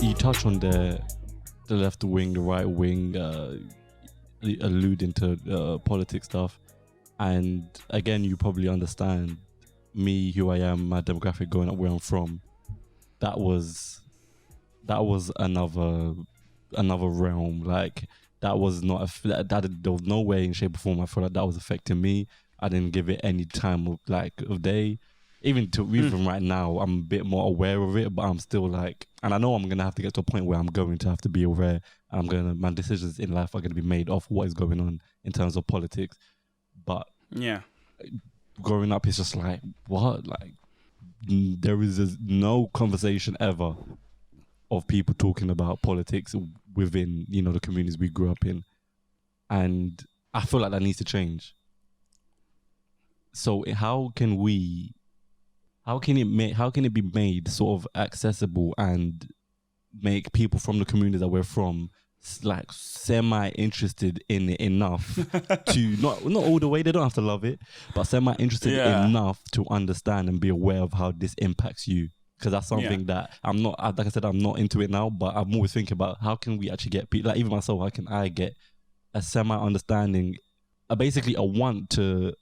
You touch on the left wing, the right wing, alluding to politics stuff, and again, you probably understand me, who I am, my demographic, growing up where I'm from. That was another realm. Like that was not there was no way in shape or form I felt like that was affecting me. I didn't give it any time of day. Even right now, I'm a bit more aware of it, but I'm still like, and I know I'm gonna have to get to a point where I'm going to have to be aware. My decisions in life are gonna be made off what is going on in terms of politics. But yeah, growing up, it's just like, what? Like, there is no conversation ever of people talking about politics within, the communities we grew up in, and I feel like that needs to change. So how can it be made sort of accessible and make people from the community that we're from like semi-interested in it enough to not all the way, they don't have to love it, but semi-interested enough to understand and be aware of how this impacts you? Because that's something that I'm not, like I said, I'm not into it now, but I'm always thinking about how can we actually get people, like even myself, how can I get a semi-understanding, basically a want to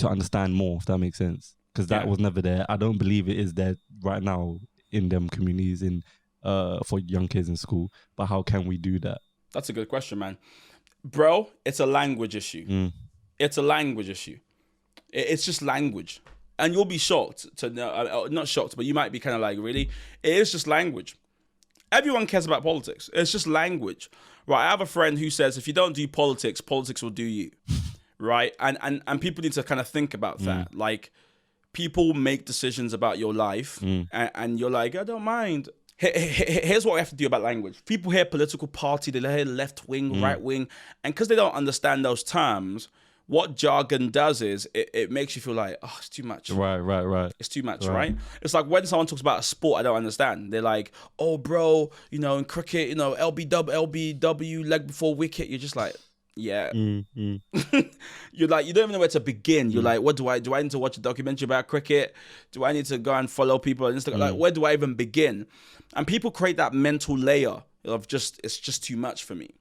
understand more, if that makes sense. Because that was never there. I don't believe it is there right now in them communities for young kids in school. But how can we do that? That's a good question, man. Bro, it's a language issue. It's a language issue. It's just language. And you'll be shocked to know, not shocked, but you might be kind of like, really? It is just language. Everyone cares about politics. It's just language. Right? I have a friend who says, if you don't do politics, politics will do you. Right? And people need to kind of think about that. Like, people make decisions about your life, and you're like, I don't mind. Here's what we have to do about language. People hear political party, they hear left wing, right wing, and because they don't understand those terms, what jargon does is it makes you feel like, oh, it's too much. Right. It's too much, right? It's like when someone talks about a sport I don't understand, they're like, oh, bro, in cricket, LBW, leg before wicket. You're just like, yeah. You're like, you don't even know where to begin. You're like, what do I need to watch a documentary about cricket? Do I need to go and follow people on Instagram? Like, where do I even begin? And people create that mental layer of it's just too much for me.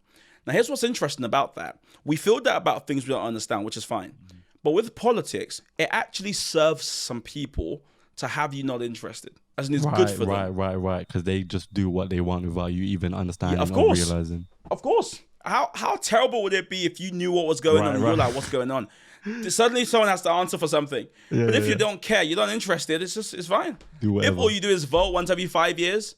Now, here's what's interesting about that. We feel that about things we don't understand, which is fine. But with politics, it actually serves some people to have you not interested. As in, it's good for them. Right. Because they just do what they want without you even understanding or realizing. Of course. How terrible would it be if you knew what was going on and you're like, what's going on? Suddenly someone has to answer for something. But if you don't care, you're not interested, it's fine. If all you do is vote once every 5 years,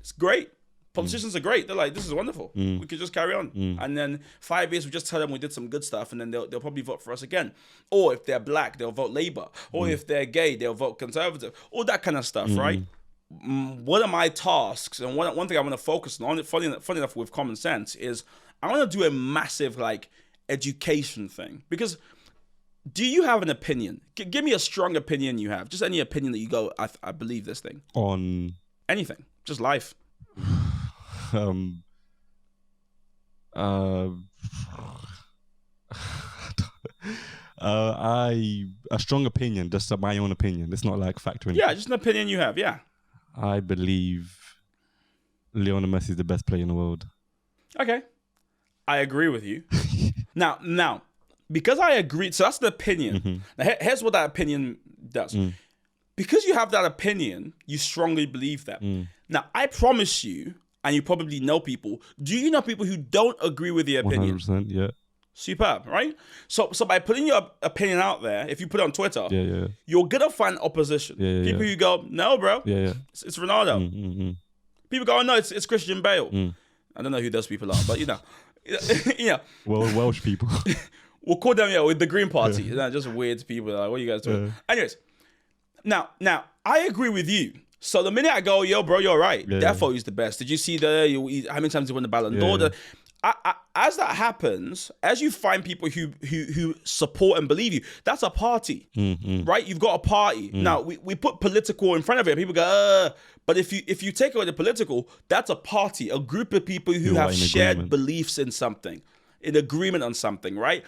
it's great. Politicians are great. They're like, this is wonderful. We could just carry on. And then 5 years, we just tell them we did some good stuff, and then they'll probably vote for us again. Or if they're black, they'll vote Labour. Or if they're gay, they'll vote Conservative. All that kind of stuff, right? One of my tasks, and one thing I want to focus on, funny enough with common sense, is I want to do a massive education thing. Because do you have an opinion? Give me a strong opinion you have. Just any opinion that you go, I believe this thing. On? Anything. Just life. A strong opinion, just my own opinion. It's not like factoring. Yeah, just an opinion you have, yeah. I believe Lionel Messi is the best player in the world. Okay. I agree with you. Now, because I agree, so that's the opinion. Now, here's what that opinion does. Because you have that opinion, you strongly believe that. Now, I promise you, and you probably know people, do you know people who don't agree with your opinion? 100%, yeah. Superb, right? So by putting your opinion out there, if you put it on Twitter, you're going to find opposition. People who go, no, bro, it's Ronaldo. People go, oh, no, it's Christian Bale. I don't know who those people are, but Well, Welsh people. We'll call them, with the Green Party. Just weird people. Like, what are you guys doing? Anyways, now, I agree with you. So the minute I go, yo, bro, you're right. Therefore, he's the best. Did you see how many times he won the Ballon d'Or? As that happens, as you find people who support and believe you, that's a party, right? You've got a party. Now, we put political in front of it. People go, but if you take away the political, that's a party, a group of people who have shared beliefs in something, in agreement on something, right?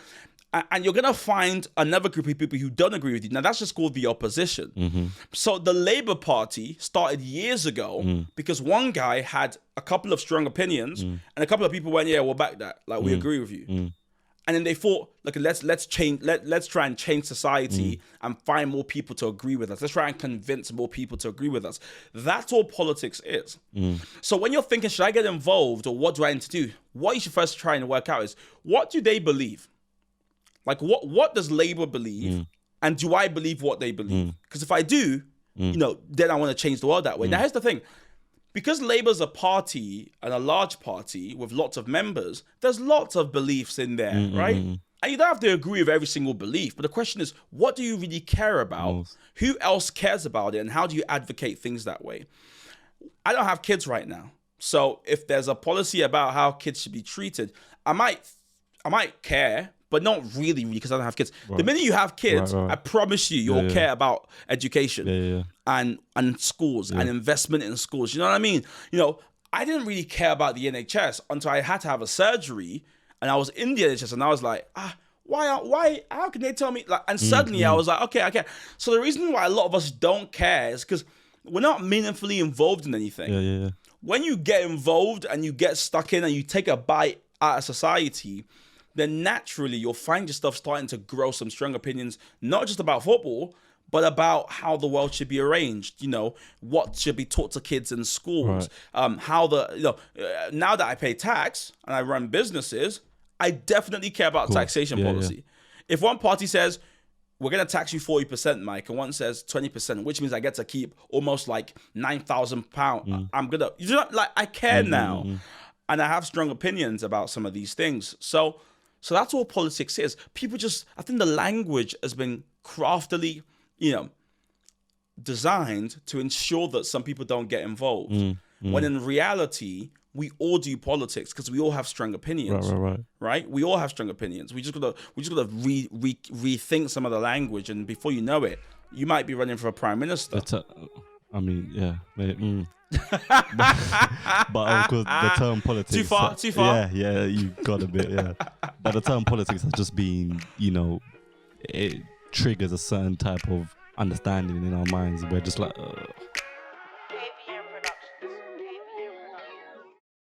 And you're going to find another group of people who don't agree with you. Now, that's just called the opposition. So the Labour Party started years ago because one guy had a couple of strong opinions and a couple of people went, yeah, we'll back that. Like, we agree with you. And then they thought, look, let's change. Let's try and change society and find more people to agree with us. Let's try and convince more people to agree with us. That's all politics is. So when you're thinking, should I get involved or what do I need to do? What you should first try and work out is, what do they believe? Like, what does Labour believe? And do I believe what they believe? Because if I do, then I want to change the world that way. Now, here's the thing. Because Labour's a party and a large party with lots of members, there's lots of beliefs in there, right? And you don't have to agree with every single belief. But the question is, what do you really care about? Who else cares about it? And how do you advocate things that way? I don't have kids right now. So if there's a policy about how kids should be treated, I might care, but not really because I don't have kids. The minute you have kids, I promise you'll care about education and schools and investment in schools. You know what I mean? I didn't really care about the NHS until I had to have a surgery and I was in the NHS and I was like, why, how can they tell me? Like, and suddenly I was like, okay. So the reason why a lot of us don't care is because we're not meaningfully involved in anything. When you get involved and you get stuck in and you take a bite out of society, then naturally you'll find yourself starting to grow some strong opinions, not just about football, but about how the world should be arranged, what should be taught to kids in schools, now that I pay tax and I run businesses, I definitely care about taxation policy. If one party says, we're going to tax you 40%, Mike, and one says 20%, which means I get to keep almost like £9,000. I'm going to, I care now. And I have strong opinions about some of these things. So that's all politics is. People I think the language has been craftily, designed to ensure that some people don't get involved. When in reality, we all do politics because we all have strong opinions. Right? We all have strong opinions. We just gotta rethink some of the language, and before you know it, you might be running for a prime minister. But of course, the term politics. Too far. Yeah, you got a bit. Yeah, but the term politics has just been, it triggers a certain type of understanding in our minds. We're just like,